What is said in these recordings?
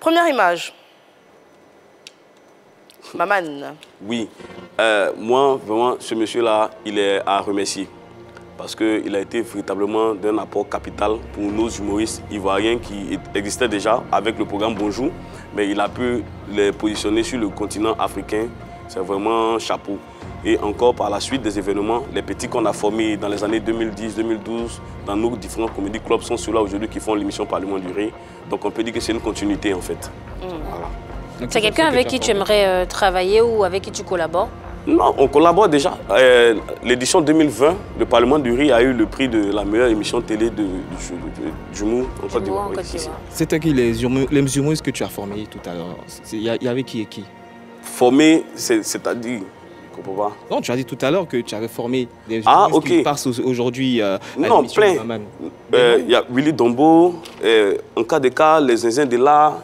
Première image. Maman. Oui. Moi, vraiment, ce monsieur-là, il est à remercier. Parce qu'il a été véritablement d'un apport capital pour nos humoristes ivoiriens qui existaient déjà avec le programme Bonjour. Mais il a pu les positionner sur le continent africain. C'est vraiment chapeau. Et encore par la suite des événements, les petits qu'on a formés dans les années 2010-2012 dans nos différents comédie clubs sont ceux-là aujourd'hui qui font l'émission Parlement du Rire. Donc on peut dire que c'est une continuité en fait. Voilà. C'est quelqu'un avec qui tu aimerais travailler ou avec qui tu collabores? Non, on collabore déjà. L'édition 2020, le Parlement du Rire a eu le prix de la meilleure émission télé du Mou en Côte d'Ivoire. C'était qui les humoristes que tu as formés tout à l'heure? Il y avait qui et qui? Formés, c'est-à-dire... Non, tu as dit tout à l'heure que tu avais formé des humoristes qui passent aujourd'hui à l'émission de Maman. Il y a Willy Dombo, en cas de cas, les Zinzins de là,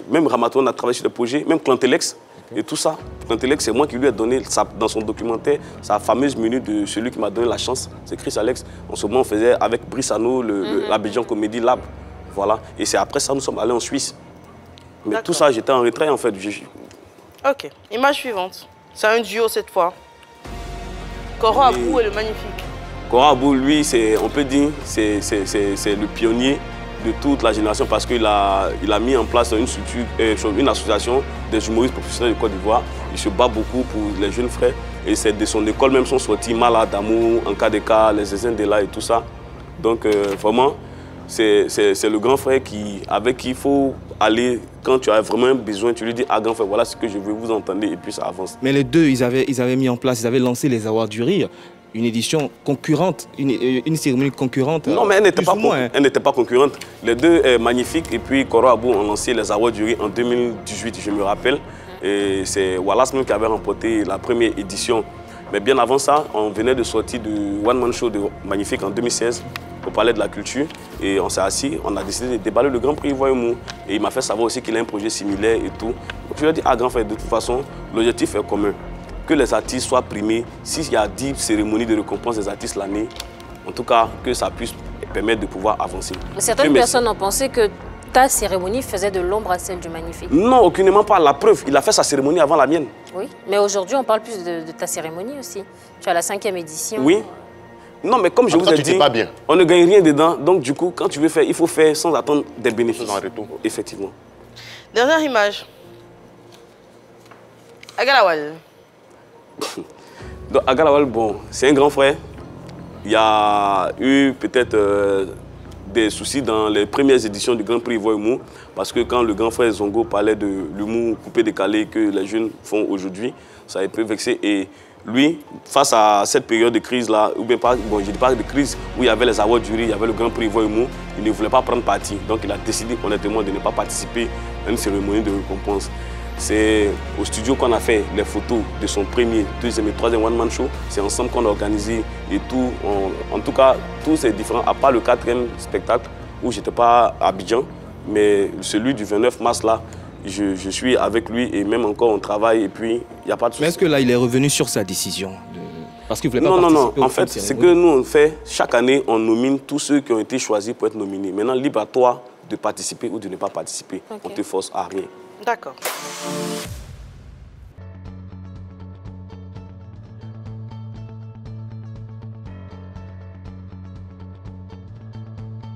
même Ramaton a travaillé sur des projets, même Clantelex et tout ça. Clantelex, c'est moi qui lui ai donné dans son documentaire sa fameuse minute de celui qui m'a donné la chance, c'est Chris Alex. En ce moment, on faisait avec Brice Arnaud l'Abidjan Comedy Lab. Voilà. Et c'est après ça nous sommes allés en Suisse. Mais tout ça, j'étais en retrait en fait. Ok. Image suivante. C'est un duo cette fois. Koro Abou et le Magnifique. Koro Abou, lui, on peut dire, c'est le pionnier de toute la génération parce qu'il a mis en place une association des humoristes professionnels de Côte d'Ivoire. Il se bat beaucoup pour les jeunes frères et c'est de son école même sont sortis Malade d'amour, En cas de cas, les Zézins de là et tout ça. Donc vraiment, c'est le grand frère avec qui il faut aller, quand tu as vraiment besoin, tu lui dis, ah grand frère, voilà ce que je veux, vous entendez, et puis ça avance. Mais les deux, ils avaient mis en place, ils avaient lancé les Awards du Rire, une édition concurrente, une cérémonie concurrente. Non, mais elle n'était pas concurrente. Les deux, Magnifique et puis Koro Abou, ont lancé les Awards du Rire en 2018, je me rappelle. Et c'est Wallace même qui avait remporté la première édition. Mais bien avant ça, on venait de sortir du One Man Show de Magnifique en 2016. Au Palais de la Culture et on s'est assis, on a décidé de déballer le Grand Prix Ivoire Mou. Et il m'a fait savoir aussi qu'il a un projet similaire et tout. Donc je lui ai dit, ah grand frère, de toute façon, l'objectif est commun. Que les artistes soient primés, s'il y a 10 cérémonies de récompense des artistes l'année, en tout cas, que ça puisse permettre de pouvoir avancer. Certaines personnes ont pensé que ta cérémonie faisait de l'ombre à celle du Magnifique. Non, aucunement pas. La preuve, il a fait sa cérémonie avant la mienne. Oui, mais aujourd'hui, on parle plus de ta cérémonie aussi. Tu as la 5e édition. Oui. Non, mais comme je vous ai dit, on ne gagne rien dedans. Donc, du coup, quand tu veux faire, il faut faire sans attendre des bénéfices. En retour. Effectivement. Dernière image. Agalawal. Donc, Agalawal, bon, c'est un grand frère. Il y a eu peut-être des soucis dans les premières éditions du Grand Prix Ivoire Mou. Parce que quand le grand frère Zongo parlait de l'humour coupé-décalé que les jeunes font aujourd'hui, ça a été vexé. Et lui, face à cette période de crise-là, ou bien pas, bon, je ne dis pas de crise, où il y avait les Awards du Rire, il y avait le Grand Prix Ivoire Mou, il ne voulait pas prendre parti. Donc il a décidé honnêtement de ne pas participer à une cérémonie de récompense. C'est au studio qu'on a fait les photos de son premier, deuxième et troisième One Man Show. C'est ensemble qu'on a organisé et tout. En tout cas, tout c'est différent, à part le 4e spectacle où je n'étais pas à Abidjan, mais celui du 29 mars là, je suis avec lui et même encore on travaille et puis il n'y a pas de souci. Mais est-ce que là il est revenu sur sa décision Parce qu'il voulait pas participer. Non, en fait, ce que nous on fait, chaque année on nomine tous ceux qui ont été choisis pour être nominés. Maintenant, libre à toi de participer ou de ne pas participer. Okay. On ne te force à rien. D'accord.